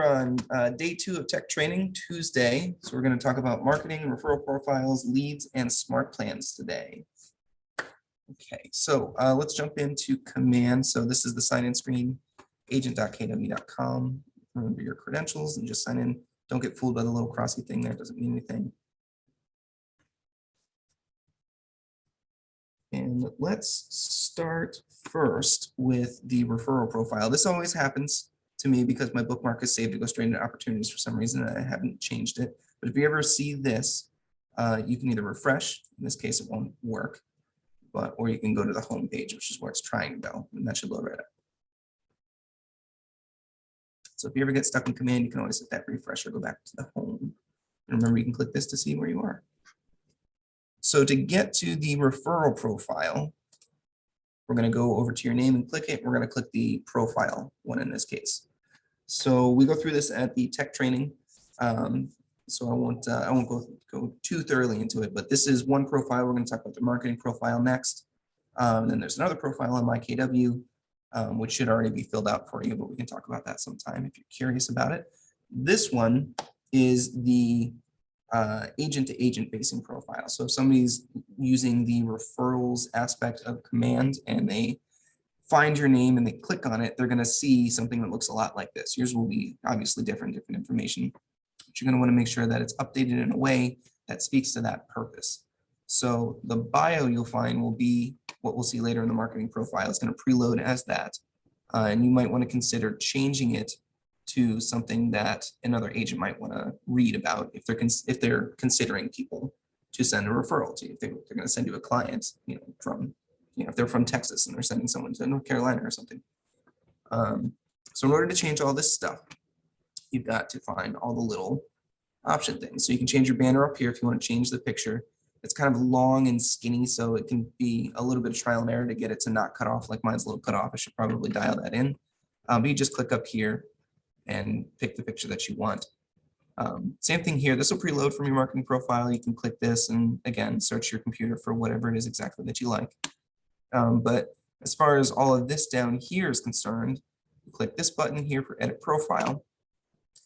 On day 2 of tech training, Tuesday. So we're going to talk about marketing, referral profiles, leads, and SmartPlans today. Okay, so let's jump into command. So this is the sign-in screen, agent.kw.com. Remember your credentials and just sign in. Don't get fooled by the little crossy thing there. It doesn't mean anything. And let's start first with the referral profile. This always happens to me because my bookmark is saved to go straight into opportunities for some reason. I haven't changed it. But if you ever see this, you can either refresh. In this case, it won't work. Or you can go to the home page, which is where it's trying to go, and that should load right up. So if you ever get stuck in command, you can always hit that refresh or go back to the home. And remember, you can click this to see where you are. So to get to the referral profile, we're going to go over to your name and click it. We're going to click the profile one in this case. So we go through this at the tech training. So I won't go too thoroughly into it, but this is one profile. We're going to talk about the marketing profile next. Then there's another profile on my KW, which should already be filled out for you, but we can talk about that sometime if you're curious about it. This one is the agent-to-agent facing profile. So if somebody's using the referrals aspect of command and they find your name and they click on it, they're going to see something that looks a lot like this. Yours will be obviously different information. But you're going to want to make sure that it's updated in a way that speaks to that purpose. So the bio you'll find will be what we'll see later in the marketing profile. It's going to preload as that. And you might want to consider changing it to something that another agent might want to read about if they're considering people to send a referral to you. If they're going to send you a client, if they're from Texas and they're sending someone to North Carolina or something. So in order to change all this stuff, you've got to find all the little option things. So you can change your banner up here if you want to change the picture. It's kind of long and skinny, so it can be a little bit of trial and error to get it to not cut off like mine's a little cut off. I should probably dial that in. But you just click up here and pick the picture that you want. Same thing here. This will preload from your marketing profile. You can click this and again, search your computer for whatever it is exactly that you like. But as far as all of this down here is concerned, you click this button here for edit profile,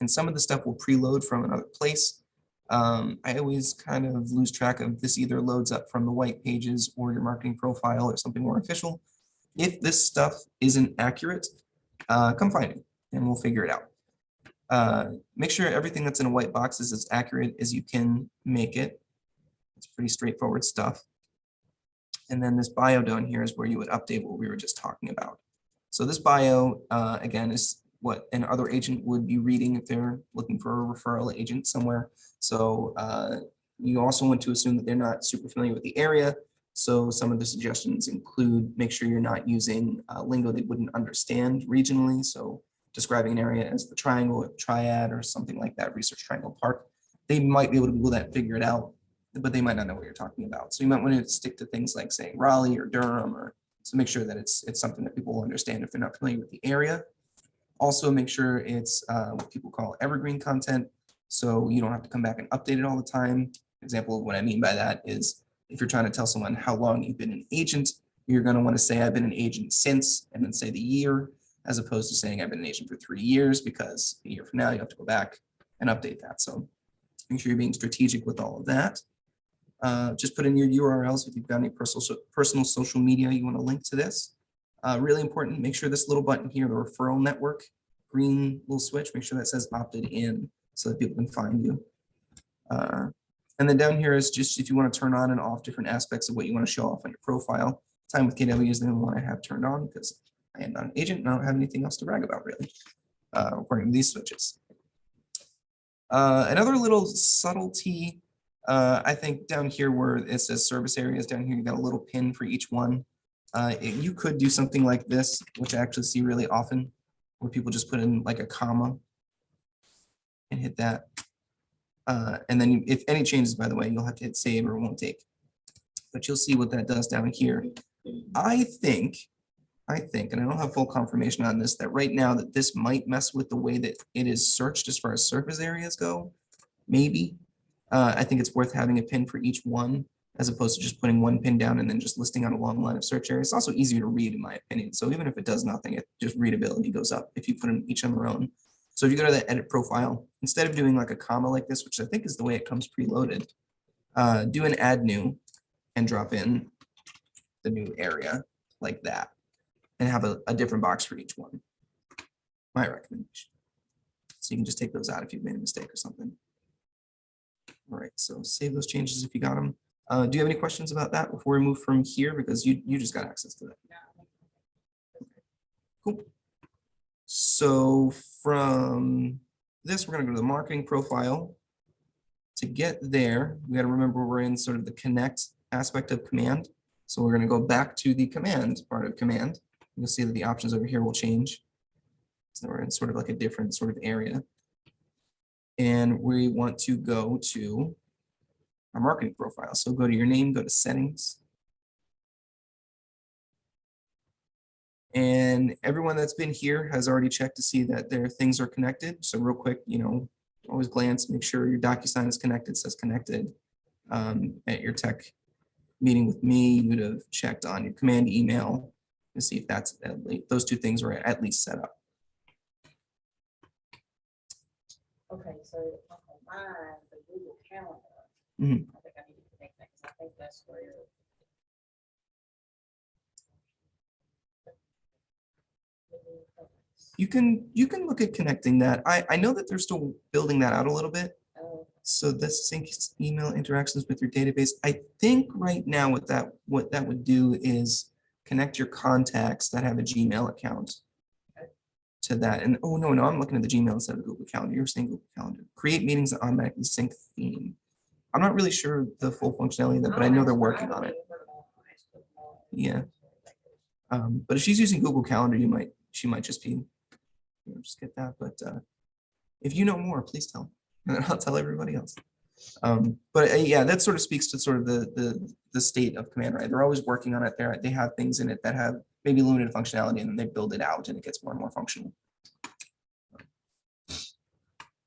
and some of the stuff will preload from another place. I always kind of lose track of this either loads up from the white pages or your marketing profile or something more official. If this stuff isn't accurate, come find me and we'll figure it out. Make sure everything that's in a white box is as accurate as you can make it. It's pretty straightforward stuff. And then this bio down here is where you would update what we were just talking about. So this bio, again, is what an other agent would be reading if they're looking for a referral agent somewhere. So you also want to assume that they're not super familiar with the area. So some of the suggestions include make sure you're not using lingo they wouldn't understand regionally. So describing an area as the triangle, triad, or something like that, Research Triangle Park. They might be able to Google that and figure it out, but they might not know what you're talking about. So you might want to stick to things like saying Raleigh or Durham, or so make sure that it's something that people will understand if they're not familiar with the area. Also make sure it's what people call evergreen content, so you don't have to come back and update it all the time. Example of what I mean by that is if you're trying to tell someone how long you've been an agent, you're going to want to say I've been an agent since, and then say the year, as opposed to saying I've been an agent for 3 years, because a year from now you have to go back and update that. So make sure you're being strategic with all of that. Just put in your URLs if you've got any personal social media you want to link to this. Really important, make sure this little button here, the referral network, green little switch, make sure that says opted in so that people can find you. And then down here is just if you want to turn on and off different aspects of what you want to show off on your profile. Time with KW is the one I have turned on because I am not an agent and I don't have anything else to brag about really, according to these switches. Another little subtlety, I think down here where it says service areas, down here you got a little pin for each one. You could do something like this, which I actually see really often, where people just put in like a comma and hit that. And then if any changes, by the way, you'll have to hit save or it won't take. But you'll see what that does down here. I think, and I don't have full confirmation on this, that right now that this might mess with the way that it is searched as far as surface areas go. Maybe. I think it's worth having a pin for each one, as opposed to just putting one pin down and then just listing out a long line of search areas. It's also easier to read, in my opinion. So even if it does nothing, just readability goes up if you put them each on their own. So if you go to the edit profile, instead of doing like a comma like this, which I think is the way it comes preloaded, do an add new and drop in the new area like that and have a different box for each one. My recommendation. So you can just take those out if you've made a mistake or something. All right, so save those changes if you got them. Do you have any questions about that before we move from here? Because you just got access to that. Cool. So from this, we're going to go to the marketing profile. To get there, we got to remember we're in sort of the connect aspect of command. So we're going to go back to the command part of command. You'll see that the options over here will change. So we're in sort of like a different sort of area. And we want to go to our marketing profile. So go to your name, go to settings. And everyone that's been here has already checked to see that their things are connected. So real quick, always glance, make sure your DocuSign is connected, says connected. At your tech meeting with me, you would have checked on your command email to see if that's those two things were at least set up. Okay, so on mine, the Google Calendar, Mhm. I think I need to connect that because I think that's where. You can look at connecting that. I know that they're still building that out a little bit. So this syncs email interactions with your database. I think right now what that would do is connect your contacts that have a Gmail account to that. And oh no, I'm looking at the Gmail instead of Google Calendar. You're saying Google Calendar. Create meetings that automatically sync theme. I'm not really sure the full functionality of that, but I know they're working on it. Yeah. But if she's using Google Calendar, she might just be, just get that. But if you know more, please tell me, and then I'll tell everybody else. But yeah, that sort of speaks to sort of the state of command, right? They're always working on it. They have things in it that have maybe limited functionality, and then they build it out, and it gets more and more functional.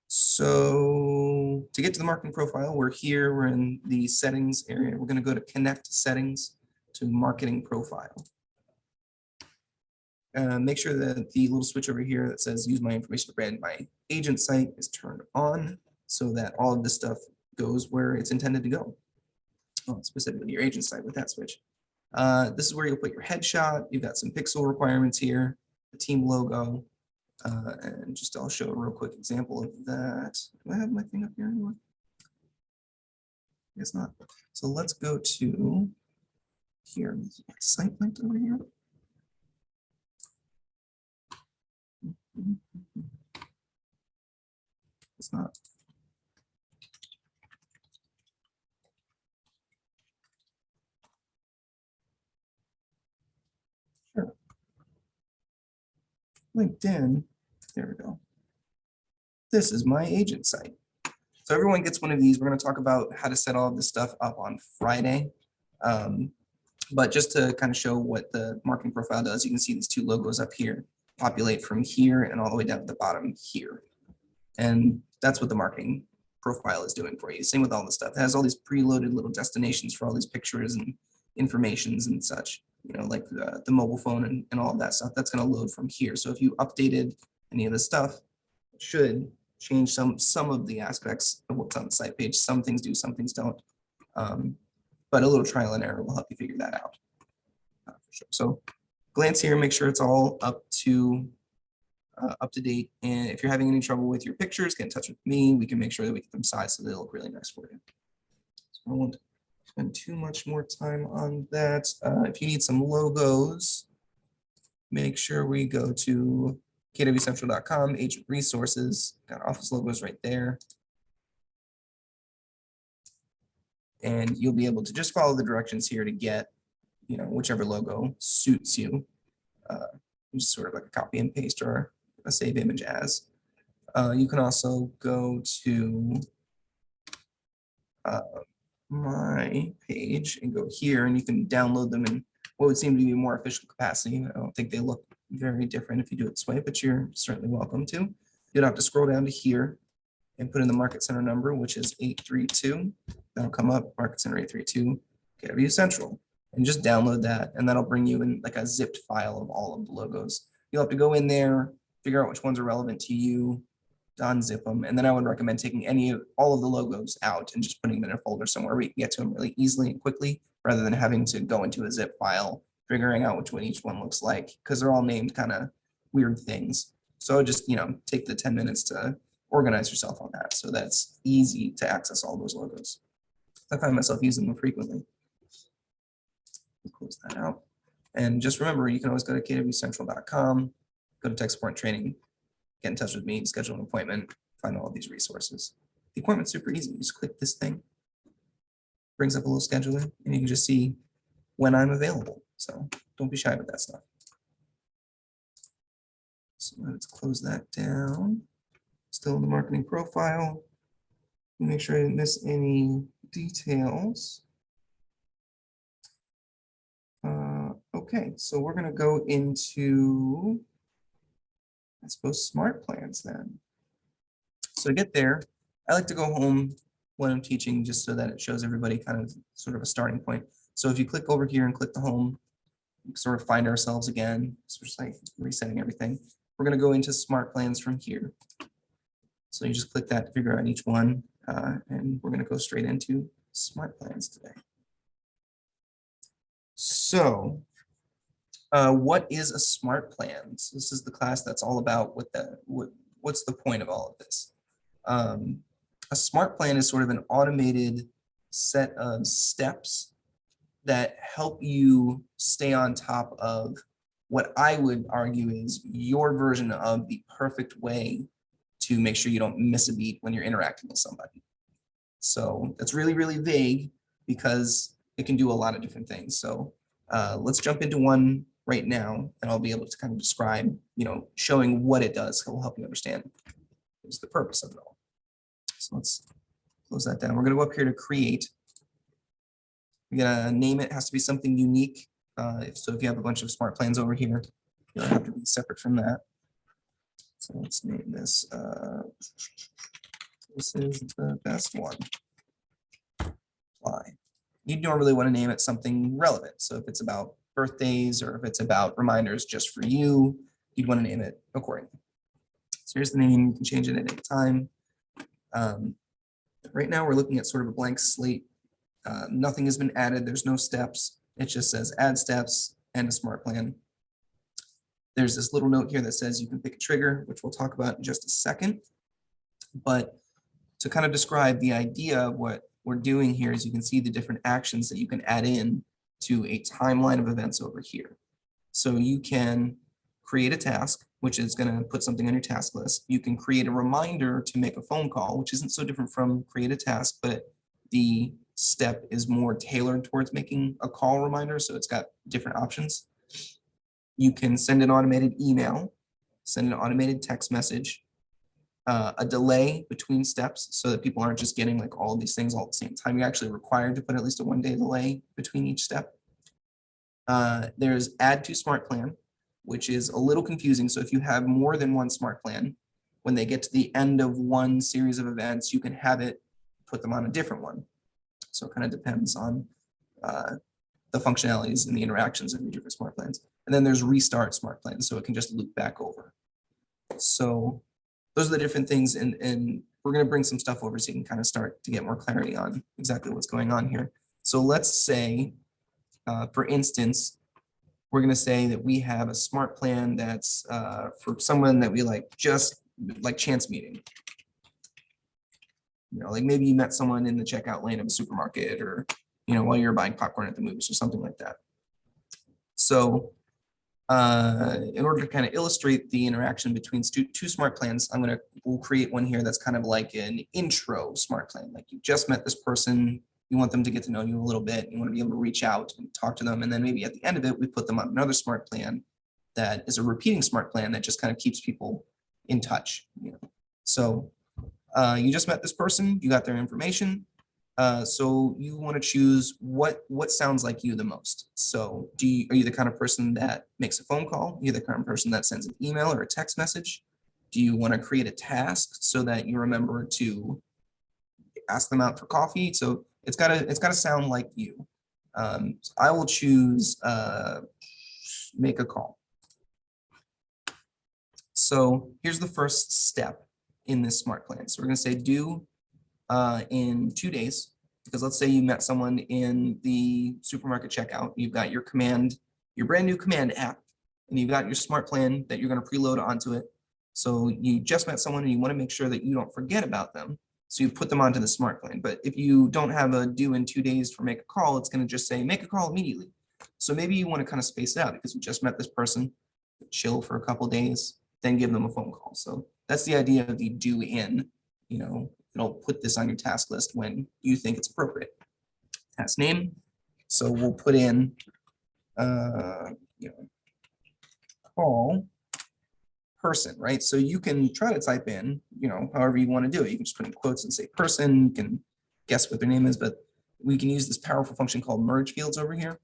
So to get to the marketing profile, we're here. We're in the settings area. We're going to go to connect settings to marketing profile. Make sure that the little switch over here that says use my information to brand my agent site is turned on so that all of this stuff goes where it's intended to go. Specifically your agent site with that switch. This is where you'll put your headshot. You've got some pixel requirements here, the team logo, and just I'll show a real quick example of that. Do I have my thing up here anymore? I guess not. So let's go to here, site linked over here. It's not. Sure. LinkedIn, there we go. This is my agent site. So everyone gets one of these. We're going to talk about how to set all of this stuff up on Friday. But just to kind of show what the marketing profile does, you can see these two logos up here populate from here and all the way down to the bottom here. And that's what the marketing profile is doing for you. Same with all the stuff. It has all these preloaded little destinations for all these pictures and informations and such, like the mobile phone and all of that stuff. That's going to load from here. So if you updated any of the stuff, it should change some of the aspects of what's on the site page. Some things do, some things don't. But a little trial and error will help you figure that out. For sure. So glance here, make sure it's all up to date. And if you're having any trouble with your pictures, get in touch with me. We can make sure that we get them sized so they look really nice for you. So I won't spend too much more time on that. If you need some logos, make sure we go to kwcentral.com, agent resources, got office logos right there. And you'll be able to just follow the directions here to get, whichever logo suits you. Just sort of like a copy and paste or a save image as. You can also go to my page and go here, and you can download them in what would seem to be a more official capacity. I don't think they look very different if you do it this way, but you're certainly welcome to. You'll have to scroll down to here and put in the market center number, which is 832. That'll come up, market center 832, KW Central, and just download that, and that'll bring you in like a zipped file of all of the logos. You'll have to go in there, figure out which ones are relevant to you, to unzip them. And then I would recommend taking all of the logos out and just putting them in a folder somewhere where you can get to them really easily and quickly, rather than having to go into a zip file, figuring out which one each one looks like, because they're all named kind of weird things. So just, take the 10 minutes to organize yourself on that. So that's easy to access all those logos. I find myself using them frequently. Close that out. And just remember, you can always go to kwcentral.com, go to tech support and training, get in touch with me, schedule an appointment, find all of these resources. The appointment's super easy. You just click this thing, brings up a little scheduler, and you can just see when I'm available. So don't be shy with that stuff. So let's close that down. Still in the marketing profile. Make sure I didn't miss any details. Okay, so we're going to go into, I suppose, SmartPlans then. So to get there, I like to go home when I'm teaching, just so that it shows everybody kind of sort of a starting point. So if you click over here and click the home, we can sort of find ourselves again. So just like resetting everything. We're going to go into SmartPlans from here. So you just click that to figure out each one, and we're going to go straight into SmartPlans today. So what is a smart plan? So this is the class that's all about what's the point of all of this. A smart plan is sort of an automated set of steps that help you stay on top of what I would argue is your version of the perfect way to make sure you don't miss a beat when you're interacting with somebody. So that's really, really vague because it can do a lot of different things. So let's jump into one right now, and I'll be able to kind of describe, showing what it does. It will help you understand what's the purpose of it all. So let's close that down. We're going to go up here to create. We're going to name it. It has to be something unique. If you have a bunch of smart plans over here, you'll have to be separate from that. So let's name this. This is the best one. Apply. You'd normally want to name it something relevant. So if it's about birthdays or if it's about reminders just for you, you'd want to name it accordingly. So here's the name. You can change it at any time. Right now, we're looking at sort of a blank slate. Nothing has been added. There's no steps. It just says add steps and a smart plan. There's this little note here that says you can pick a trigger, which we'll talk about in just a second. But to kind of describe the idea of what we're doing here is you can see the different actions that you can add in to a timeline of events over here. So you can create a task, which is going to put something on your task list. You can create a reminder to make a phone call, which isn't so different from create a task, but the step is more tailored towards making a call reminder. So it's got different options. You can send an automated email, send an automated text message, a delay between steps so that people aren't just getting like all of these things all at the same time. You're actually required to put at least a 1-day delay between each step. There's add to smart plan, which is a little confusing. So if you have more than one smart plan, when they get to the end of one series of events, you can have it put them on a different one. So it kind of depends on the functionalities and the interactions of your different smart plans. And then there's restart smart plans, so it can just loop back over. So those are the different things, and we're going to bring some stuff over so you can kind of start to get more clarity on exactly what's going on here. So let's say, for instance, we're going to say that we have a smart plan that's for someone that we just chance meeting. Like maybe you met someone in the checkout lane of a supermarket, or while you're buying popcorn at the movies or something like that. So in order to kind of illustrate the interaction between two smart plans, we'll create one here that's kind of like an intro smart plan. Like you just met this person, you want them to get to know you a little bit, you want to be able to reach out and talk to them, and then maybe at the end of it, we put them on another smart plan that is a repeating smart plan that just kind of keeps people in touch. So you just met this person, you got their information. So you want to choose what sounds like you the most. So are you the kind of person that makes a phone call? You're the kind of person that sends an email or a text message? Do you want to create a task so that you remember to ask them out for coffee? So it's gotta sound like you. So I will choose make a call. So here's the first step. in this smart plan. So we're going to say due in 2 days, because let's say you met someone in the supermarket checkout. You've got your brand new command app, and you've got your smart plan that you're going to preload onto it. So you just met someone and you want to make sure that you don't forget about them. So you put them onto the smart plan. But if you don't have a due in 2 days for make a call, it's going to just say make a call immediately. So maybe you want to kind of space it out because you just met this person, chill for a couple days, then give them a phone call. So that's the idea of the due in. It'll put this on your task list when you think it's appropriate. Task name. So we'll put in, call person, right? So you can try to type in, however you want to do it. You can just put in quotes and say person, you can guess what their name is, but we can use this powerful function called merge fields over here.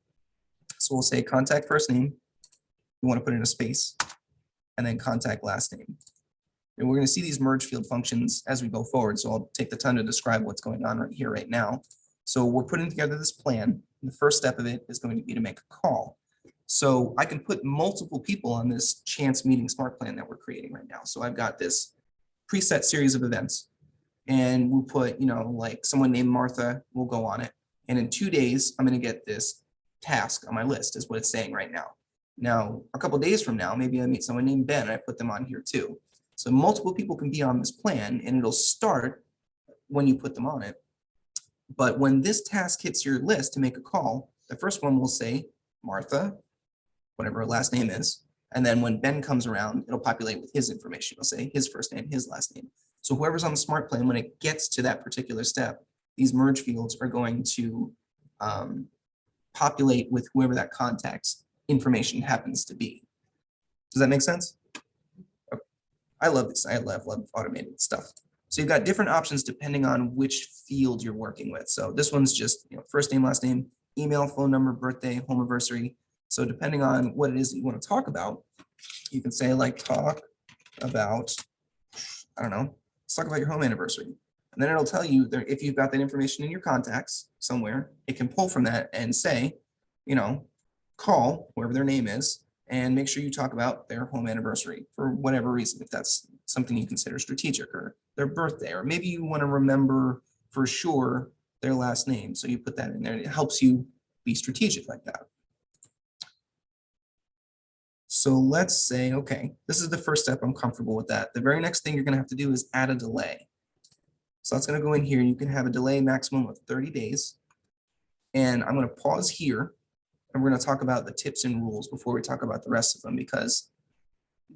So we'll say contact first name. We want to put in a space and then contact last name. And we're going to see these merge field functions as we go forward. So I'll take the time to describe what's going on right here, right now. So we're putting together this plan. The first step of it is going to be to make a call. So I can put multiple people on this chance meeting smart plan that we're creating right now. So I've got this preset series of events, and we'll put, like someone named Martha will go on it. And in 2 days, I'm going to get this task on my list is what it's saying right now. Now, a couple of days from now, maybe I meet someone named Ben and I put them on here too. So multiple people can be on this plan and it'll start when you put them on it. But when this task hits your list to make a call, the first one will say Martha, whatever her last name is. And then when Ben comes around, it'll populate with his information. It'll say his first name, his last name. So whoever's on the smart plan, when it gets to that particular step, these merge fields are going to populate with whoever that contact's information happens to be. Does that make sense? Okay. I love this. I love automated stuff. So you've got different options depending on which field you're working with. So this one's just first name, last name, email, phone number, birthday, home anniversary. So depending on what it is that you want to talk about, you can say like talk about, I don't know, let's talk about your home anniversary. And then it'll tell you that if you've got that information in your contacts somewhere, it can pull from that and say, call whoever their name is and make sure you talk about their home anniversary for whatever reason, if that's something you consider strategic, or their birthday, or maybe you want to remember for sure their last name. So you put that in there and it helps you be strategic like that. So let's say, okay, this is the first step. I'm comfortable with that. The very next thing you're going to have to do is add a delay. So that's going to go in here. You can have a delay maximum of 30 days. And I'm going to pause here. And we're going to talk about the tips and rules before we talk about the rest of them, because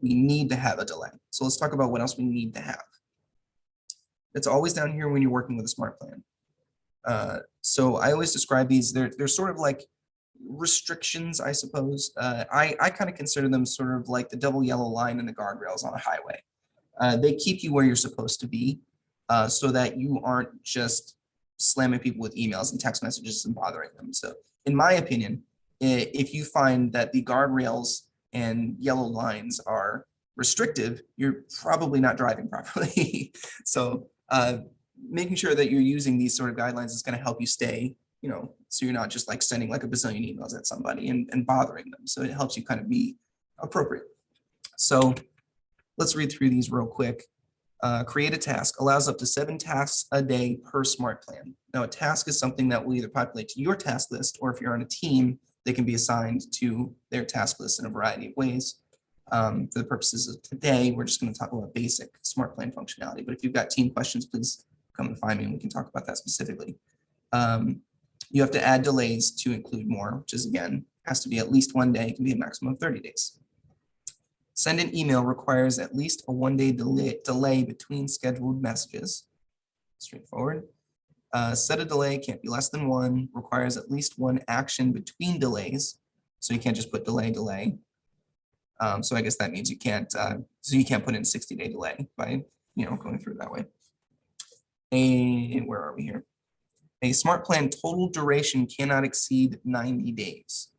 we need to have a delay. So let's talk about what else we need to have. It's always down here when you're working with a smart plan. So I always describe these, they're sort of like restrictions, I suppose. I kind of consider them sort of like the double yellow line and the guardrails on a highway. They keep you where you're supposed to be so that you aren't just slamming people with emails and text messages and bothering them. So in my opinion, if you find that the guardrails and yellow lines are restrictive, you're probably not driving properly. So making sure that you're using these sort of guidelines is going to help you stay, so you're not just like sending like a bazillion emails at somebody and bothering them. So it helps you kind of be appropriate. So let's read through these real quick. Create a task allows up to 7 tasks a day per smart plan. Now a task is something that will either populate to your task list, or if you're on a team, they can be assigned to their task list in a variety of ways. For the purposes of today, we're just going to talk about basic smart plan functionality. But if you've got team questions, please come and find me and we can talk about that specifically. You have to add delays to include more, which is again, has to be at least 1 day, it can be a maximum of 30 days. Send an email requires at least a 1-day delay between scheduled messages. Straightforward. Set a delay can't be less than 1, requires at least 1 action between delays. So you can't just put delay. So I guess that means you can't, so you can't put in 60-day delay by, going through that way. And where are we here? A smart plan total duration cannot exceed 90 days.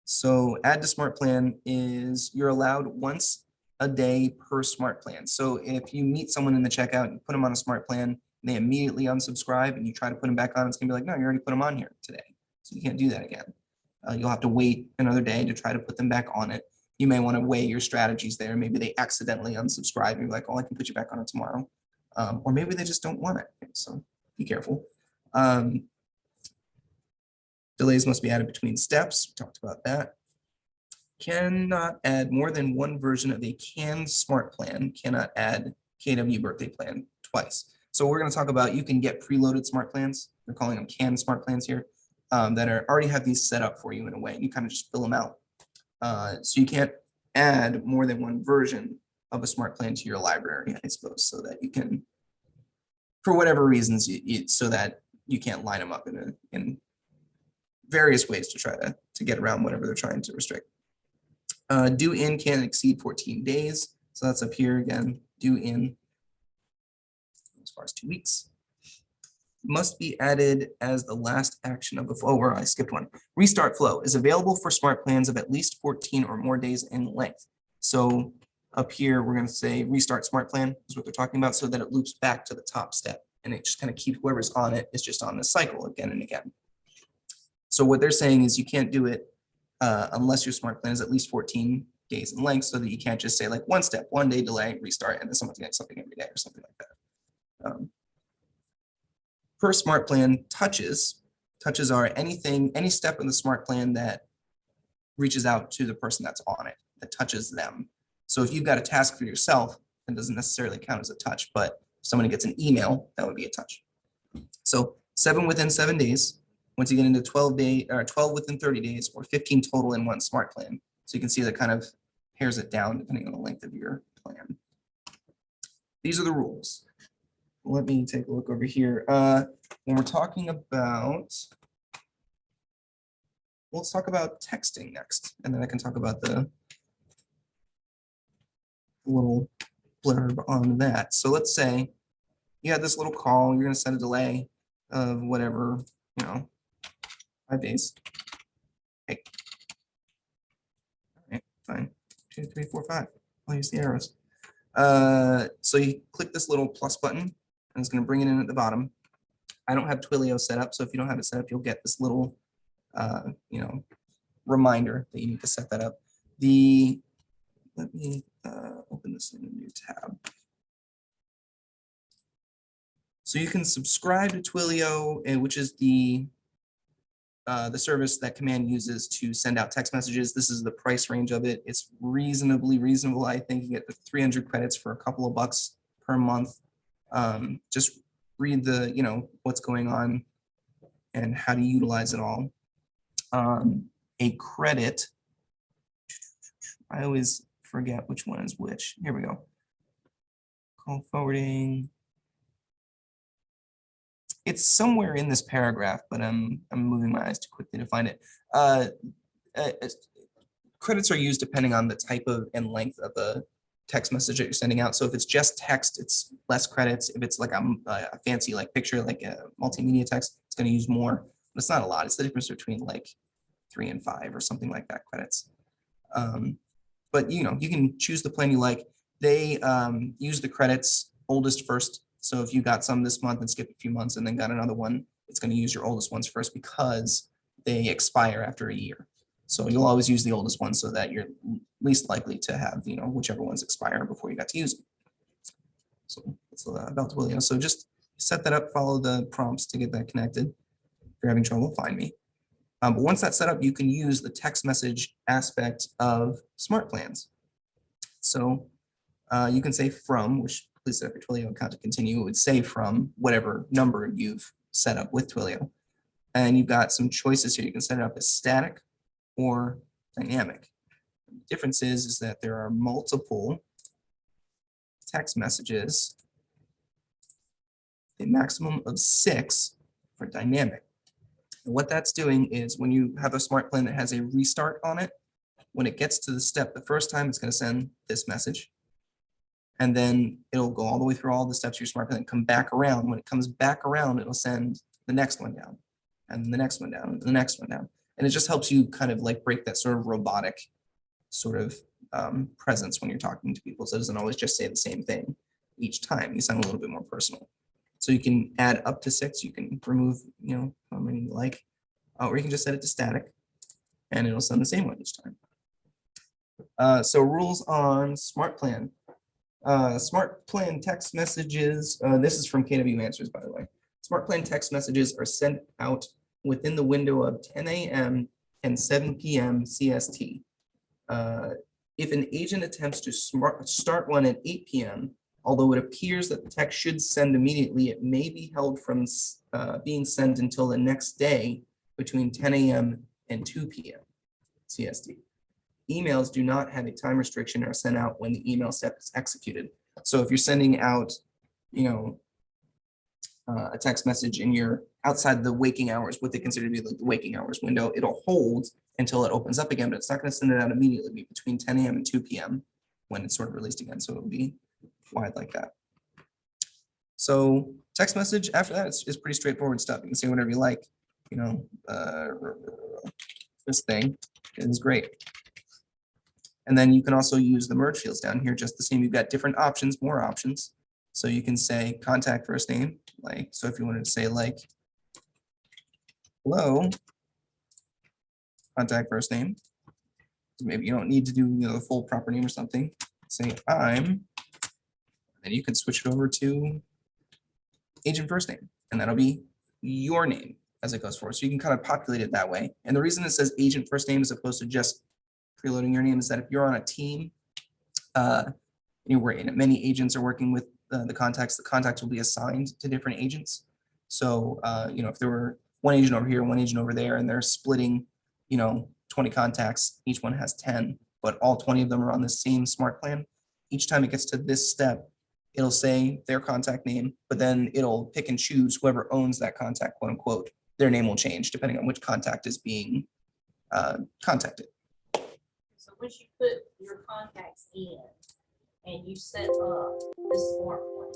So add to smart plan is you're allowed once a day per smart plan. So if you meet someone in the checkout and put them on a smart plan, and they immediately unsubscribe and you try to put them back on, it's gonna be like, no, you already put them on here today. So you can't do that again. You'll have to wait another day to try to put them back on it. you may want to weigh your strategies there. Maybe they accidentally unsubscribe. You're like, oh, I can put you back on it tomorrow. Or maybe they just don't want it. So be careful. Delays must be added between steps. We talked about that. Cannot add more than one version of a canned smart plan. Cannot add KW birthday plan twice. So we're going to talk about, you can get preloaded smart plans. They're calling them canned smart plans here, that are already have these set up for you in a way. You kind of just fill them out. So you can't add more than one version of a smart plan to your library, I suppose, so that you can, for whatever reasons, so that you can't line them up in various ways to try to get around whatever they're trying to restrict. Due in can exceed 14 days. So that's up here again, due in as far as 2 weeks. Must be added as the last action of the flow, or I skipped one. Restart flow is available for smart plans of at least 14 or more days in length. So up here, we're going to say restart smart plan is what they're talking about, so that it loops back to the top step, and it just kind of keeps whoever's on it is just on this cycle again and again. So what they're saying is you can't do it unless your smart plan is at least 14 days in length, so that you can't just say like one step, 1 day delay, restart, and then someone's getting something every day or something like that. Per smart plan, touches are anything, any step in the smart plan that reaches out to the person that's on it, that touches them. So if you've got a task for yourself, it doesn't necessarily count as a touch, but if someone gets an email, that would be a touch. So 7 within 7 days. Once you get into 12 within 30 days, or 15 total in one smart plan. So you can see that kind of pares it down depending on the length of your plan. These are the rules. Let me take a look over here. When we're talking about, let's talk about texting next, and then I can talk about the little blurb on that. So let's say you had this little call, you're going to set a delay of whatever, 5 days. Hey. All right, fine. 2, 3, 4, 5. I'll use the arrows. So you click this little plus button, and it's going to bring it in at the bottom. I don't have Twilio set up, so if you don't have it set up, you'll get this little, reminder that you need to set that up. Let me open this in a new tab. So you can subscribe to Twilio, which is the service that Command uses to send out text messages. This is the price range of it. It's reasonably reasonable. I think you get 300 credits for a couple of bucks per month. Just read the, what's going on and how to utilize it all. A credit, I always forget which one is which. Here we go. Call forwarding. It's somewhere in this paragraph, but I'm moving my eyes too quickly to find it. Credits are used depending on the type of and length of the text message that you're sending out. So if it's just text, it's less credits. If it's like a fancy like picture, like a multimedia text, it's going to use more. But it's not a lot. It's the difference between like 3 and 5 or something like that credits. But you can choose the plan you like. They use the credits oldest first. So if you got some this month and skipped a few months and then got another one, it's going to use your oldest ones first because they expire after a year. So you'll always use the oldest ones so that you're least likely to have, whichever ones expire before you got to use them. So it's about Twilio. So just set that up, follow the prompts to get that connected. If you're having trouble, find me. But once that's set up, you can use the text message aspect of smart plans. So you can say from, which please set up your Twilio account to continue. It would say from whatever number you've set up with Twilio. And you've got some choices here. You can set it up as static or dynamic. The difference is that there are multiple text messages, a maximum of 6 for dynamic. And what that's doing is when you have a smart plan that has a restart on it, when it gets to the step the first time, it's going to send this message. And then it'll go all the way through all the steps of your smart plan and come back around. When it comes back around, it'll send the next one down, and the next one down, and the next one down. And it just helps you kind of like break that sort of robotic sort of presence when you're talking to people. So it doesn't always just say the same thing each time. You sound a little bit more personal. So you can add up to 6. You can remove, how many you like, or you can just set it to static, and it'll send the same one each time. So rules on SmartPlan. SmartPlan text messages, this is from KW Answers, by the way. SmartPlan text messages are sent out within the window of 10 a.m. and 7 p.m. CST. If an agent attempts to start one at 8 p.m., although it appears that the text should send immediately, it may be held from being sent until the next day between 10 a.m. and 2 p.m. CST. Emails do not have a time restriction and are sent out when the email step is executed. So if you're sending out, a text message and you're outside the waking hours, what they consider to be like the waking hours window, it'll hold until it opens up again, but it's not going to send it out immediately. It'll be between 10 a.m. and 2 p.m. when it's sort of released again. So it'll be wide like that. So text message after that is pretty straightforward stuff. You can say whatever you like. This thing is great. And then you can also use the merge fields down here just the same. You've got different options, more options. So you can say contact first name, like, so if you wanted to say like, hello, contact first name. Maybe you don't need to do the full proper name or something. Say I'm, and you can switch it over to agent first name, and that'll be your name as it goes forward. So you can kind of populate it that way. And the reason it says agent first name as opposed to just preloading your name is that if you're on a team, where many agents are working with the contacts will be assigned to different agents. So, if there were one agent over here, one agent over there, and they're splitting, 20 contacts, each one has 10, but all 20 of them are on the same smart plan. Each time it gets to this step, it'll say their contact name, but then it'll pick and choose whoever owns that contact, quote unquote. Their name will change depending on which contact is being contacted. So once you put your contacts in and you set up this smart plan,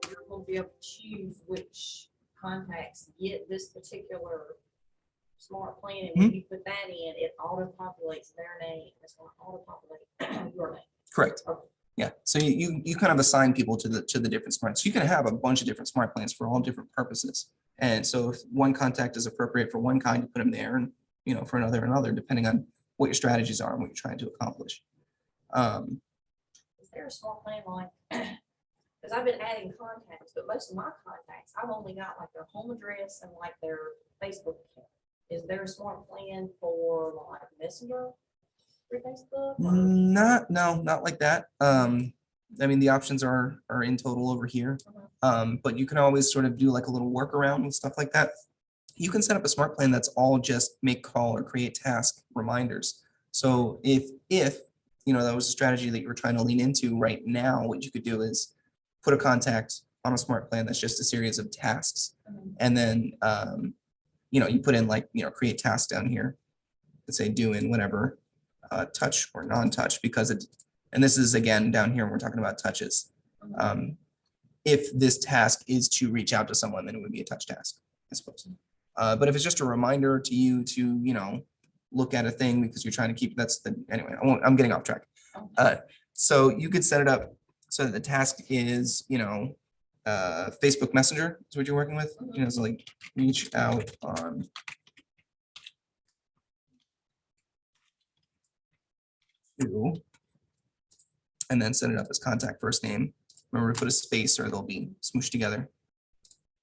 you're going to be able to choose which contacts get this particular smart plan. And when you put that in, it auto-populates their name. It's going to auto-populate your name. Correct. Okay. Yeah. So you kind of assign people to the different smart. So you can have a bunch of different smart plans for all different purposes. And so if one contact is appropriate for one kind, you put them there, and for another, depending on what your strategies are and what you're trying to accomplish. Is there a smart plan like? Because I've been adding contacts, but most of my contacts, I've only got like their home address and like their Facebook account. Is there a smart plan for like Messenger for Facebook? Not like that. The options are in total over here. But you can always sort of do like a little workaround with stuff like that. You can set up a smart plan that's all just make call or create task reminders. So if that was a strategy that you were trying to lean into right now, what you could do is put a contact on a smart plan that's just a series of tasks. And then, you put in like, create tasks down here. Let's say do in whatever, touch or non-touch, because and this is again down here, when we're talking about touches. If this task is to reach out to someone, then it would be a touch task, I suppose. But if it's just a reminder to you to, look at a thing because you're trying to keep, anyway, I'm getting off track. So you could set it up so that the task is, Facebook Messenger is what you're working with. So like reach out on to, and then set it up as contact first name. Remember to put a space or they'll be smooshed together,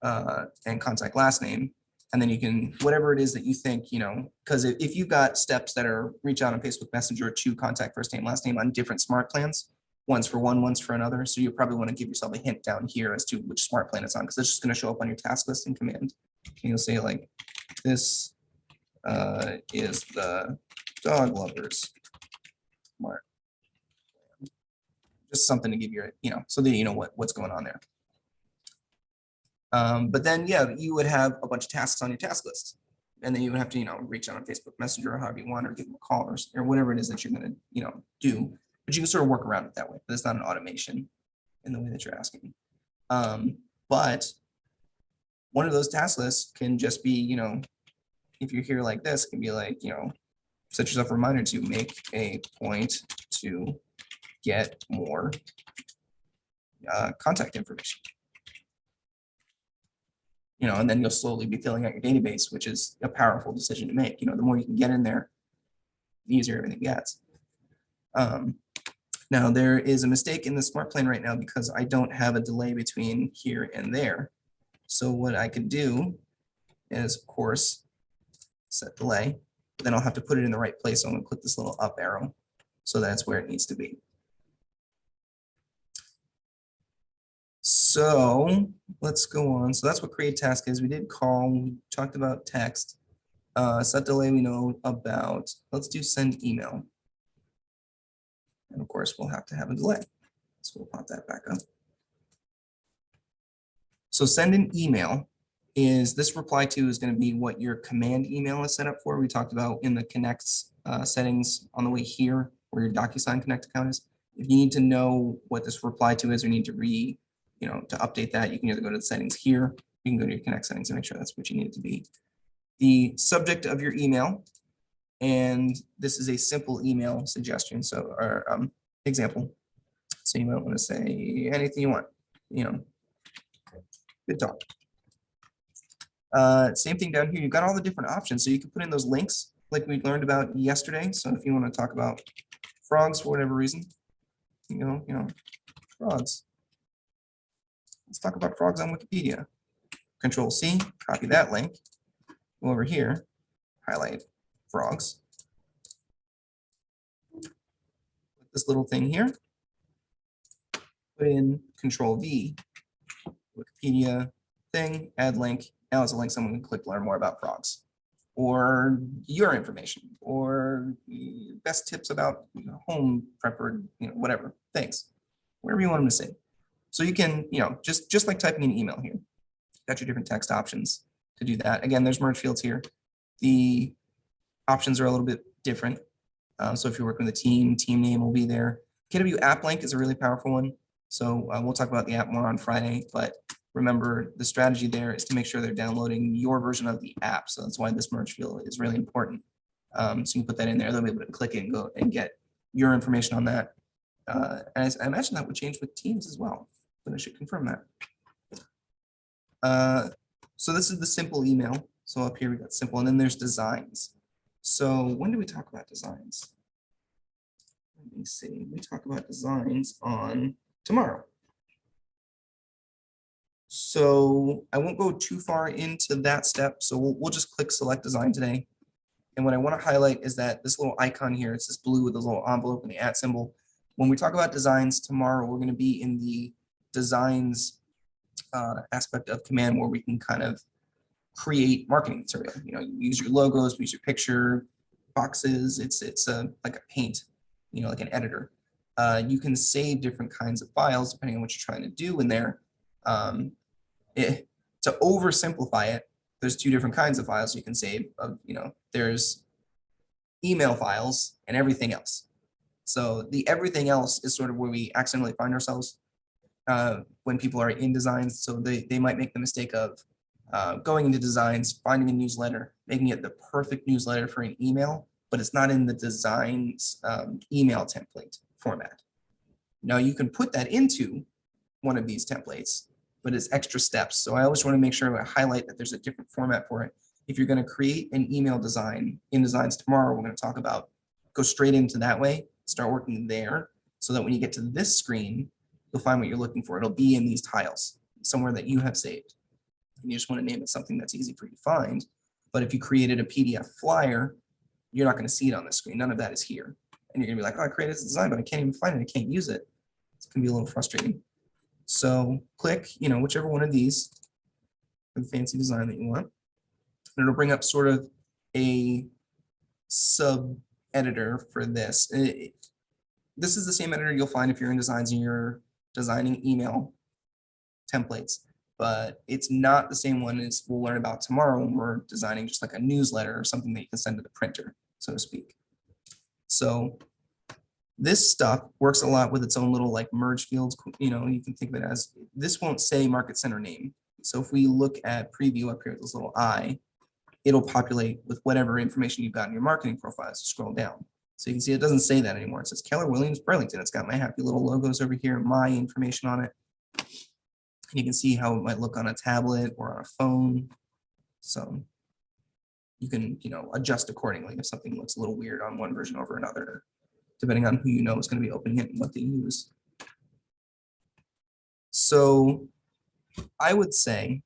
and contact last name. And then you can, whatever it is that you think, because if you've got steps that are reach out on Facebook Messenger to contact first name, last name on different smart plans, one's for one, one's for another. So you probably want to give yourself a hint down here as to which smart plan it's on, because it's just going to show up on your task list in command. And you'll say like, this is the dog lovers smart plan. Just something to give you, so that you know what's going on there. But then, you would have a bunch of tasks on your task list, and then you would have to, reach out on Facebook Messenger or however you want, or give them a call or whatever it is that you're going to, do. But you can sort of work around it that way. But it's not an automation in the way that you're asking. But one of those task lists can just be, if you're here like this, it can be like, set yourself a reminder to make a point to get more contact information. And then you'll slowly be filling out your database, which is a powerful decision to make. The more you can get in there, the easier everything gets. Now there is a mistake in the smart plan right now because I don't have a delay between here and there. So what I could do is, of course, set delay, then I'll have to put it in the right place. So I'm gonna click this little up arrow. So that's where it needs to be. So let's go on. So that's what create task is. We did call, we talked about text. Set delay we know about. Let's do send email. And of course, we'll have to have a delay. So we'll pop that back up. So send an email is this reply to is going to be what your command email is set up for. We talked about in the connects settings on the way here where your DocuSign Connect account is. If you need to know what this reply to is or need to to update that, you can either go to the settings here, you can go to your Connect settings and make sure that's what you need it to be. The subject of your email, and this is a simple email suggestion, so or example. So you might want to say anything you want, good talk. Same thing down here, you've got all the different options. So you can put in those links like we learned about yesterday. So if you want to talk about frogs for whatever reason, frogs. Let's talk about frogs on Wikipedia. Control C, copy that link. Go over here, highlight frogs. Put this little thing here. Put in Control V, Wikipedia thing, add link. Now it's a link someone can click to learn more about frogs, or your information, or best tips about home prep, or whatever things, wherever you want them to say. So you can just like typing an email here. Got your different text options to do that. Again, there's merge fields here. The options are a little bit different. So if you're working with a team name will be there. KW app link is a really powerful one. So we'll talk about the app more on Friday, but remember the strategy there is to make sure they're downloading your version of the app. So that's why this merge field is really important. So you can put that in there. They'll be able to click it and go and get your information on that. And I imagine that would change with Teams as well, but I should confirm that. So this is the simple email. So up here we got simple, and then there's designs. So when do we talk about designs? Let me see. We talk about designs on tomorrow. So I won't go too far into that step. So we'll just click select design today. And what I want to highlight is that this little icon here, it's this blue with the little envelope and the @ symbol. When we talk about designs tomorrow, we're going to be in the designs aspect of command where we can kind of create marketing material. Use your logos, use your picture boxes. It's like a paint, like an editor. You can save different kinds of files depending on what you're trying to do in there. To oversimplify it, there's two different kinds of files you can save. There's email files and everything else. So the everything else is sort of where we accidentally find ourselves when people are in designs. So they might make the mistake of going into designs, finding a newsletter, making it the perfect newsletter for an email, but it's not in the designs email template format. Now you can put that into one of these templates, but it's extra steps. So I always want to make sure I highlight that there's a different format for it. If you're going to create an email design in designs tomorrow, we're going to talk about, go straight into that way, start working there, so that when you get to this screen, you'll find what you're looking for. It'll be in these tiles, somewhere that you have saved. And you just want to name it something that's easy for you to find. But if you created a PDF flyer, you're not going to see it on the screen. None of that is here. And you're going to be like, oh, I created this design, but I can't even find it. I can't use it. It's going to be a little frustrating. So click, whichever one of these, the fancy design that you want. And it'll bring up sort of a sub editor for this. This is the same editor you'll find if you're in designs and you're designing email templates, but it's not the same one as we'll learn about tomorrow when we're designing just like a newsletter or something that you can send to the printer, so to speak. So this stuff works a lot with its own little like merge fields. You can think of it as, this won't say market center name. So if we look at preview up here with this little I, it'll populate with whatever information you've got in your marketing profile. So scroll down. So you can see it doesn't say that anymore. It says Keller Williams Burlington. It's got my happy little logos over here, my information on it. And you can see how it might look on a tablet or on a phone. So you can, adjust accordingly if something looks a little weird on one version over another. depending on who you know is going to be opening it and what they use. So I would say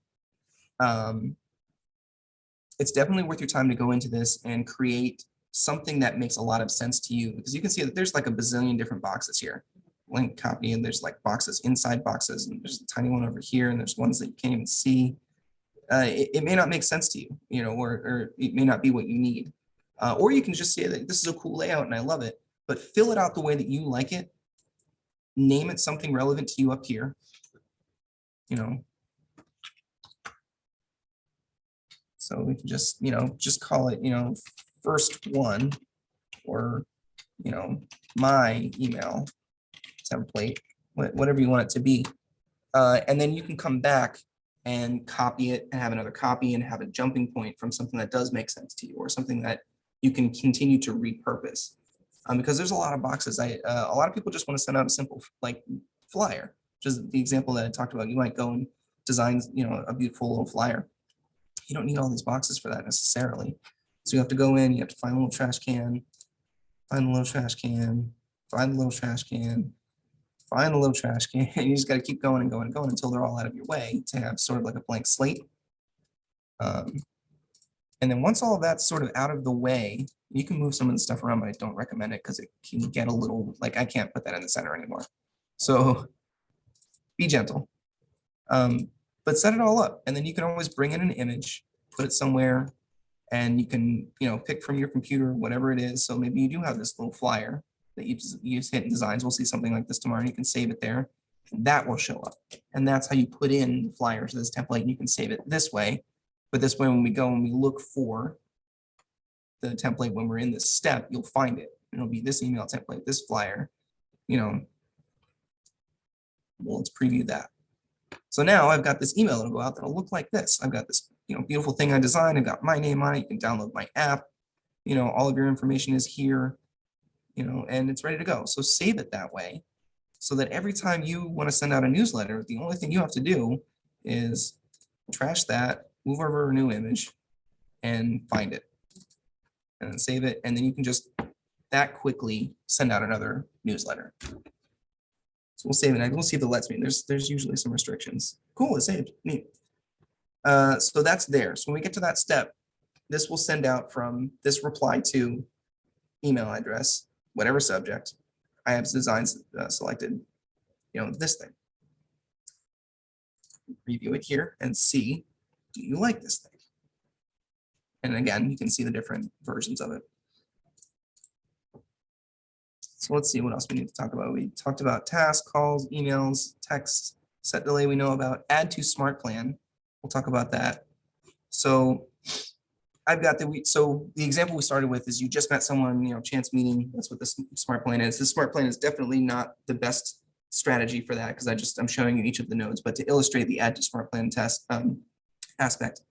it's definitely worth your time to go into this and create something that makes a lot of sense to you, because you can see that there's like a bazillion different boxes here. Link copy, and there's like boxes inside boxes, and there's a tiny one over here, and there's ones that you can't even see. It may not make sense to you, you know, or it may not be what you need. Or you can just say that this is a cool layout and I love it, but fill it out the way that you like it. Name it something relevant to you up here, you know. So we can just, you know, just call it, you know, first one, or, you know, my email template, whatever you want it to be. And then you can come back and copy it and have another copy and have a jumping point from something that does make sense to you, or something that you can continue to repurpose. Because there's a lot of boxes. A lot of people just want to send out a simple like flyer, just the example that I talked about. You might go and design, you know, a beautiful little flyer. You don't need all these boxes for that necessarily. So you have to go in, you have to find a little trash can, find a little trash can, find a little trash can, find a little trash can, and you just got to keep going and going and going until they're all out of your way to have sort of like a blank slate. And then once all of that's sort of out of the way, you can move some of the stuff around, but I don't recommend it because it can get a little, like I can't put that in the center anymore. So be gentle. But set it all up, and then you can always bring in an image, put it somewhere, and you can, you know, pick from your computer, whatever it is. So maybe you do have this little flyer that you just hit designs. We'll see something like this tomorrow. And you can save it there, and that will show up. And that's how you put in flyers to this template. And you can save it this way. But this way, when we go and we look for the template, when we're in this step, you'll find it. It'll be this email template, this flyer, you know. Well, let's preview that. So now I've got this email that'll go out that'll look like this. I've got this, you know, beautiful thing I designed. I've got my name on it. You can download my app. You know, all of your information is here, you know, and it's ready to go. So save it that way so that every time you want to send out a newsletter, the only thing you have to do is trash that, move over a new image, and find it. And then save it. And then you can just that quickly send out another newsletter. So we'll save it. We'll see if it lets me. There's usually some restrictions. Cool, it's saved. Neat. So that's there. So when we get to that step, this will send out from this reply to email address, whatever subject. I have designs selected, you know, this thing. Review it here and see, do you like this thing? And again, you can see the different versions of it. So let's see what else we need to talk about. We talked about tasks, calls, emails, text, set delay we know about, add to SmartPlan. We'll talk about that. So I've got the example we started with is you just met someone, you know, chance meeting. That's what the SmartPlan is. The SmartPlan is definitely not the best strategy for that because I'm showing you each of the nodes, but to illustrate the add to SmartPlan test aspect,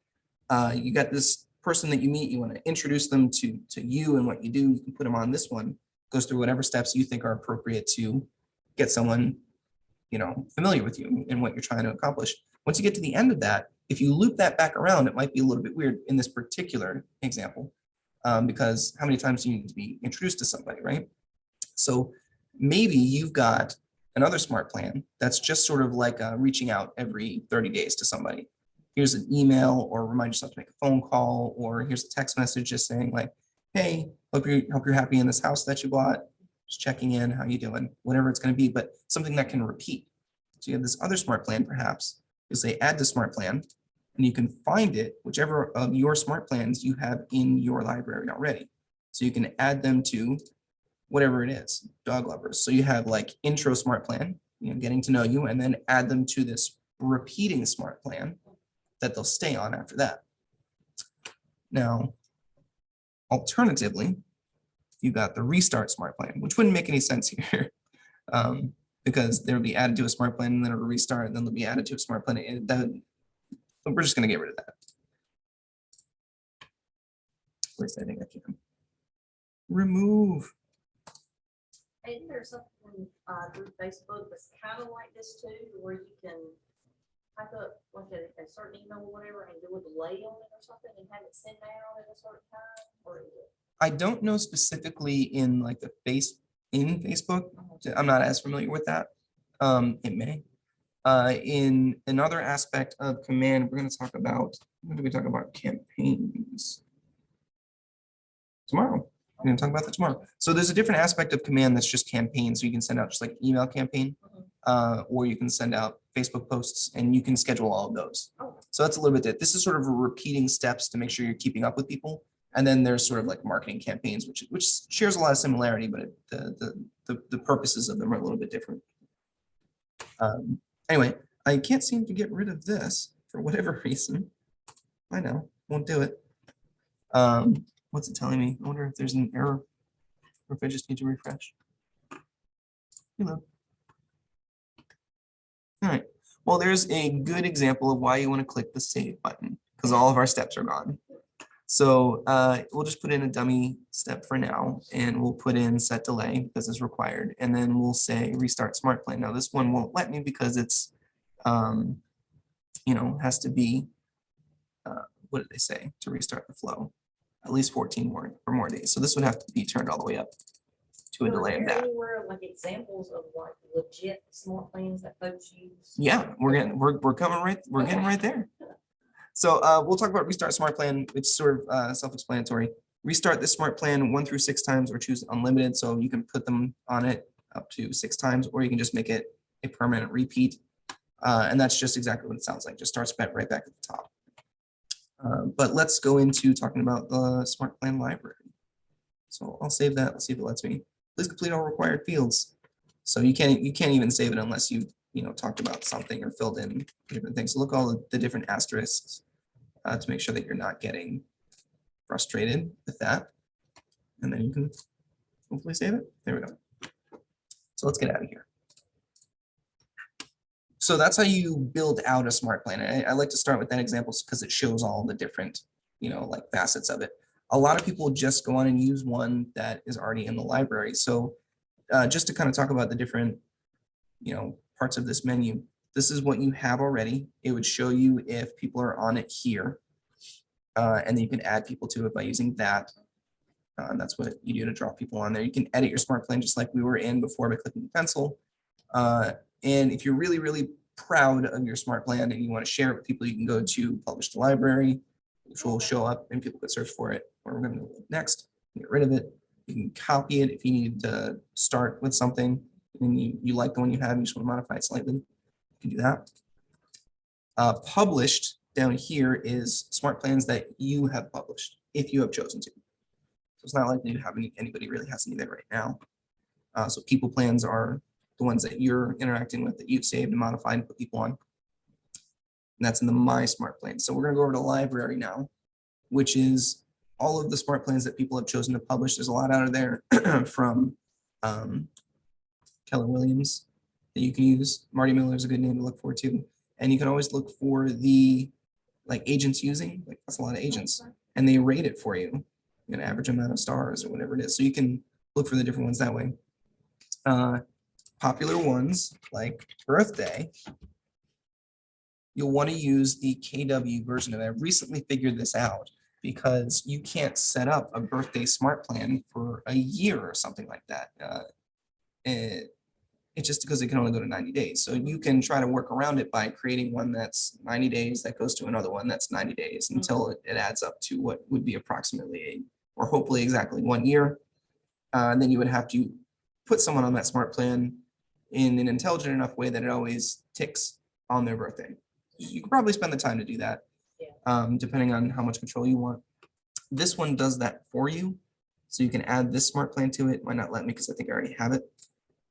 you got this person that you meet, you want to introduce them to you and what you do. You can put them on this one. Goes through whatever steps you think are appropriate to get someone, you know, familiar with you and what you're trying to accomplish. Once you get to the end of that, if you loop that back around, it might be a little bit weird in this particular example, because how many times do you need to be introduced to somebody, right? So maybe you've got another SmartPlan that's just sort of like reaching out every 30 days to somebody. Here's an email, or remind yourself to make a phone call, or here's a text message just saying like, hey, hope you're happy in this house that you bought. Just checking in, how you doing, whatever it's going to be, but something that can repeat. So you have this other SmartPlan, perhaps you'll say add to SmartPlan, and you can find it, whichever of your SmartPlans you have in your library already. So you can add them to whatever it is, dog lovers. So you have like intro SmartPlan, you know, getting to know you, and then add them to this repeating SmartPlan that they'll stay on after that. Now, alternatively, you got the restart SmartPlan, which wouldn't make any sense here because they'll be added to a SmartPlan and then it'll restart and then they'll be added to a SmartPlan. We're just going to get rid of that. At least I think I can. Remove. And there's something through Facebook that's kind of like this too, where you can type up like a certain email or whatever and do a delay on it or something and have it sent out at a certain time, or is it? I don't know specifically in like the in Facebook. I'm not as familiar with that. It may. In another aspect of command, we're going to talk about, when do we talk about campaigns? Tomorrow. We're going to talk about that tomorrow. So there's a different aspect of command that's just campaigns. So you can send out just like an email campaign, or you can send out Facebook posts, and you can schedule all of those. So that's a little bit, this is sort of a repeating steps to make sure you're keeping up with people. And then there's sort of like marketing campaigns, which shares a lot of similarity, but the purposes of them are a little bit different. Anyway, I can't seem to get rid of this for whatever reason. I know, won't do it. What's it telling me? I wonder if there's an error or if I just need to refresh. Hello. All right. Well, there's a good example of why you want to click the save button, because all of our steps are gone. So we'll just put in a dummy step for now, and we'll put in set delay because it's required. And then we'll say restart SmartPlan. Now this one won't let me because it's, has to be, what did they say, to restart the flow? At least 14 more days. So this would have to be turned all the way up to a delay of that. Anywhere like examples of like legit smart plans that folks use? Yeah, we're getting right there. So we'll talk about restart smart plan. It's sort of self-explanatory. Restart this smart plan 1 through 6 times or choose unlimited. So you can put them on it up to 6 times, or you can just make it a permanent repeat. And that's just exactly what it sounds like. Just starts right back at the top. But let's go into talking about the smart plan library. So I'll save that. Let's see if it lets me. Please complete all required fields. So you can't even save it unless you talked about something or filled in different things. So look all the different asterisks to make sure that you're not getting frustrated with that. And then you can hopefully save it. There we go. So let's get out of here. So that's how you build out a smart plan. I like to start with that example because it shows all the different, like facets of it. A lot of people just go on and use one that is already in the library. So just to kind of talk about the different, parts of this menu, this is what you have already. It would show you if people are on it here. And then you can add people to it by using that. That's what you do to draw people on there. You can edit your smart plan just like we were in before by clicking the pencil. And if you're really, really proud of your smart plan and you want to share it with people, you can go to publish to library, which will show up and people could search for it. Or we're going to go next, get rid of it. You can copy it if you need to start with something and you like the one you have, you just want to modify it slightly. You can do that. Published down here is smart plans that you have published if you have chosen to. So it's not likely to have anybody really has any there right now. So people plans are the ones that you're interacting with that you've saved and modified and put people on. And that's in the My Smart Plan. So we're going to go over to library now, which is all of the smart plans that people have chosen to publish. There's a lot out of there from Keller Williams that you can use. Marty Miller is a good name to look for too. And you can always look for the agents using, that's a lot of agents, and they rate it for you, an average amount of stars or whatever it is. So you can look for the different ones that way. Popular ones like birthday, you'll want to use the KW version of it. I recently figured this out because you can't set up a birthday smart plan for a year or something like that. It's just because it can only go to 90 days. So you can try to work around it by creating one that's 90 days that goes to another one that's 90 days until it adds up to what would be approximately or hopefully exactly 1 year. And then you would have to put someone on that smart plan in an intelligent enough way that it always ticks on their birthday. You can probably spend the time to do that, depending on how much control you want. This one does that for you. So you can add this smart plan to it. Might not let me because I think I already have it.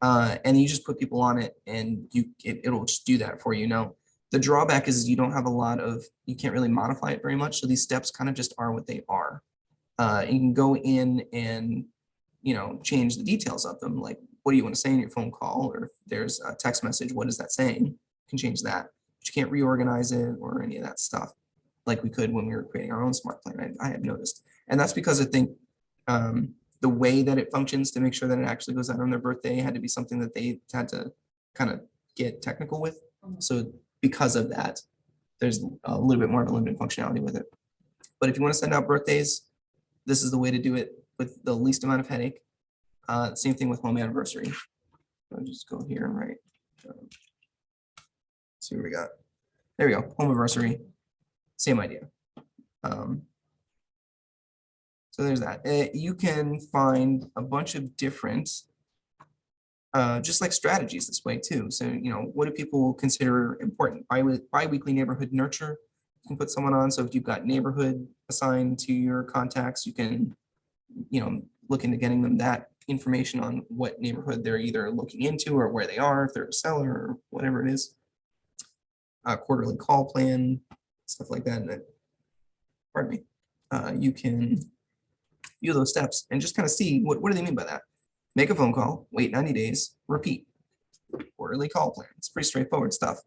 And you just put people on it and it'll just do that for you. Now, the drawback is you don't have a lot of, you can't really modify it very much. So these steps kind of just are what they are. And you can go in and, change the details of them. Like, what do you want to say in your phone call? Or if there's a text message, what is that saying? You can change that. But you can't reorganize it or any of that stuff like we could when we were creating our own smart plan. I have noticed. And that's because I think the way that it functions to make sure that it actually goes out on their birthday had to be something that they had to kind of get technical with. So because of that, there's a little bit more of a limited functionality with it. But if you want to send out birthdays, this is the way to do it with the least amount of headache. Same thing with home anniversary. I'll just go here and write. See what we got. There we go. Home anniversary. Same idea. So there's that. You can find a bunch of different, just like strategies this way too. So, what do people consider important? Bi-weekly neighborhood nurture. You can put someone on. So if you've got neighborhood assigned to your contacts, you can, look into getting them that information on what neighborhood they're either looking into or where they are, if they're a seller or whatever it is. Quarterly call plan, stuff like that. And pardon me. You can view those steps and just kind of see what do they mean by that. Make a phone call, wait 90 days, repeat. Quarterly call plan. It's pretty straightforward stuff.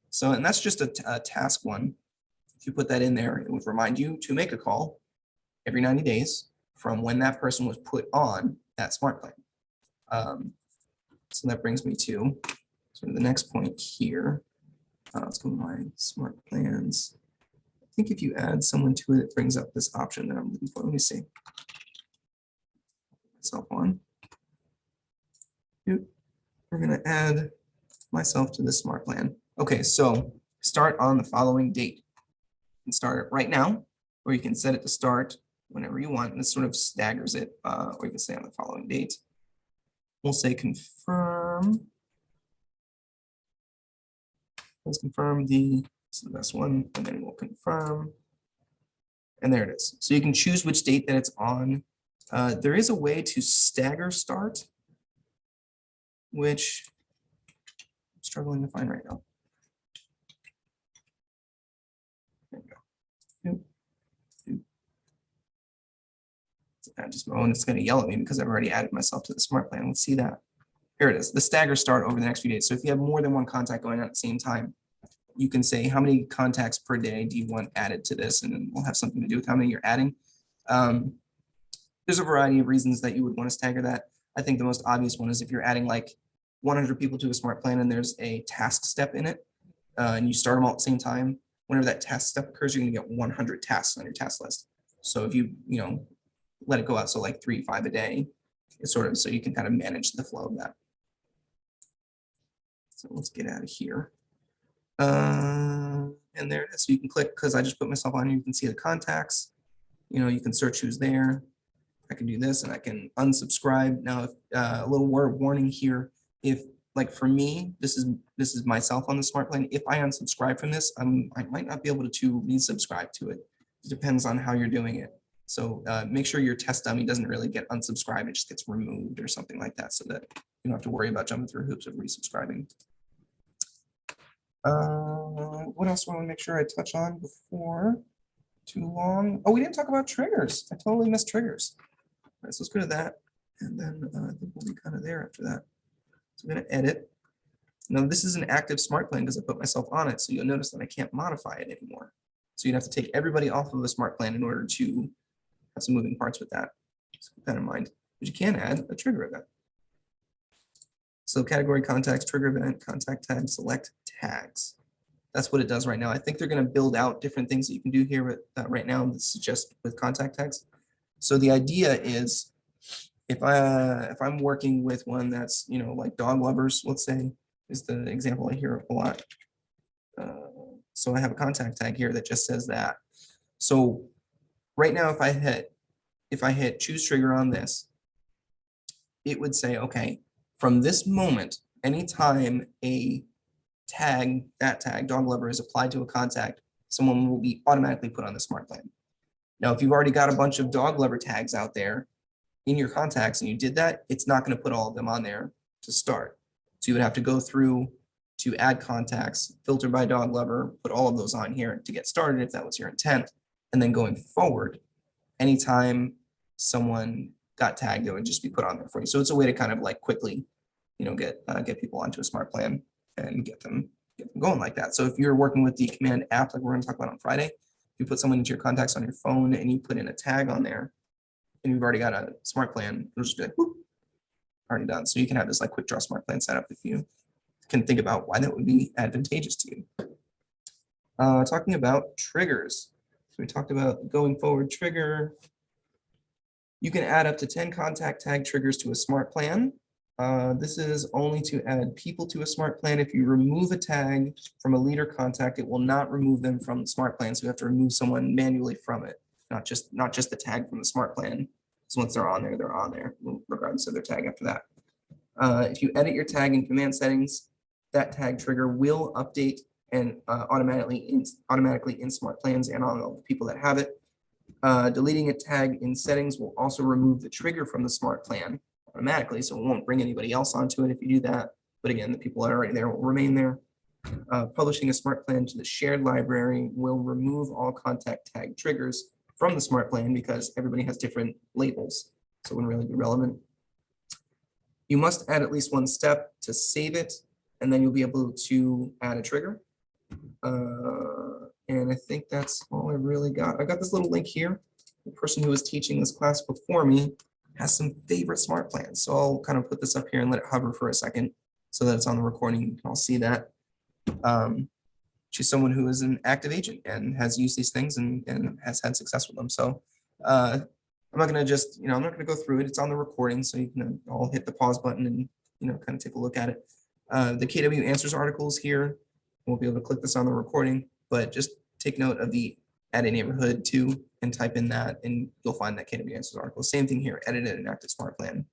So, and that's just a task one. If you put that in there, it would remind you to make a call every 90 days from when that person was put on that smart plan. So that brings me to sort of the next point here. Let's go to my smart plans. I think if you add someone to it, it brings up this option that I'm looking for. Let me see. Myself on. We're going to add myself to the smart plan. Okay, so start on the following date. You can start it right now, or you can set it to start whenever you want, and this sort of staggers it, or you can say on the following date. We'll say confirm. Let's confirm this is the best one, and then we'll confirm. And there it is. So you can choose which date that it's on. There is a way to stagger start, which I'm struggling to find right now. There we go. I just and it's going to yell at me because I've already added myself to the smart plan. Let's see that. Here it is. The stagger start over the next few days. So if you have more than one contact going on at the same time, you can say how many contacts per day do you want added to this, and then we'll have something to do with how many you're adding. There's a variety of reasons that you would want to stagger that. I think the most obvious one is if you're adding like 100 people to a smart plan and there's a task step in it, and you start them all at the same time. Whenever that task step occurs, you're going to get 100 tasks on your task list. So if you let it go out, so like 3, 5 a day, it's sort of so you can kind of manage the flow of that. So let's get out of here. And there it is. So you can click, because I just put myself on, you can see the contacts. You can search who's there. I can do this and I can unsubscribe. Now, if, a little word warning here. If like for me, this is myself on the smart plan. If I unsubscribe from this, I might not be able to resubscribe to it. It depends on how you're doing it. So make sure your test dummy doesn't really get unsubscribed. It just gets removed or something like that so that you don't have to worry about jumping through hoops of resubscribing. What else do I want to make sure I touch on before too long? Oh, we didn't talk about triggers. I totally missed triggers. All right, so let's go to that. And then I think we'll be kind of there after that. So I'm going to edit. Now this is an active smart plan because I put myself on it. So you'll notice that I can't modify it anymore. So you'd have to take everybody off of a smart plan in order to have some moving parts with that. So keep that in mind. But you can add a trigger event. So category contacts, trigger event, contact tag, select tags. That's what it does right now. I think they're going to build out different things that you can do here with, right now. This is just with contact tags. So the idea is if I'm working with one that's, like dog lovers, let's say, is the example I hear a lot. So I have a contact tag here that just says that. So right now, if I hit choose trigger on this, it would say, okay, from this moment, anytime a tag, that tag, dog lover, is applied to a contact, someone will be automatically put on the smart plan. Now, if you've already got a bunch of dog lover tags out there in your contacts and you did that, it's not going to put all of them on there to start. So you would have to go through to add contacts, filter by dog lover, put all of those on here to get started if that was your intent. And then going forward, anytime someone got tagged, it would just be put on there for you. So it's a way to kind of like quickly, get people onto a smart plan and get them going like that. So if you're working with the command app, like we're going to talk about on Friday, you put someone into your contacts on your phone and you put in a tag on there, and you've already got a smart plan, it'll just be like, whoop, already done. So you can have this like quick draw smart plan set up if you can think about why that would be advantageous to you. Talking about triggers. So we talked about going forward trigger. You can add up to 10 contact tag triggers to a smart plan. This is only to add people to a smart plan. If you remove a tag from a leader contact, it will not remove them from the smart plan. So you have to remove someone manually from it, not just the tag from the smart plan. So once they're on there, regardless of their tag after that. If you edit your tag in command settings, that tag trigger will update and automatically in smart plans and on all the people that have it. Deleting a tag in settings will also remove the trigger from the smart plan automatically, so it won't bring anybody else onto it if you do that. But again, the people that are already there will remain there. Publishing a smart plan to the shared library will remove all contact tag triggers from the smart plan because everybody has different labels, so it wouldn't really be relevant. You must add at least one step to save it, and then you'll be able to add a trigger. And I think that's all I really got. I got this little link here. The person who was teaching this class before me has some favorite smart plans. So I'll kind of put this up here and let it hover for a second so that it's on the recording. You can all see that. She's someone who is an active agent and has used these things and has had success with them. So I'm not going to I'm not going to go through it. It's on the recording, so you can all hit the pause button and, kind of take a look at it. The KW Answers articles here, we'll be able to click this on the recording, but just take note of the add a neighborhood too and type in that and you'll find that KW Answers article. Same thing here, edit an active smart plan.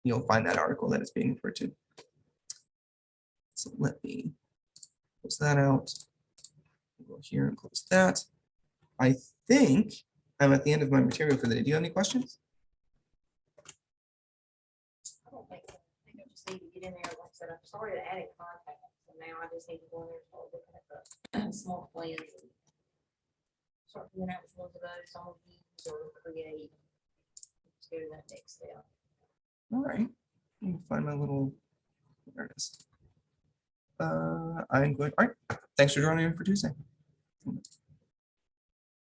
You'll find that article that it's being referred to. So let me close that out. Go here and close that. I think I'm at the end of my material for the day. Do you have any questions? I don't think so. I think I just need to get in there. Like I said, I'm sorry to add a contact. So now I just need to go in there and start looking at the small plans. And start figuring out which ones of those I'm gonna use or create. Let's go to that next step. All right. Let me find my little, there it is. I'm going, all right. Thanks for joining me for Tuesday.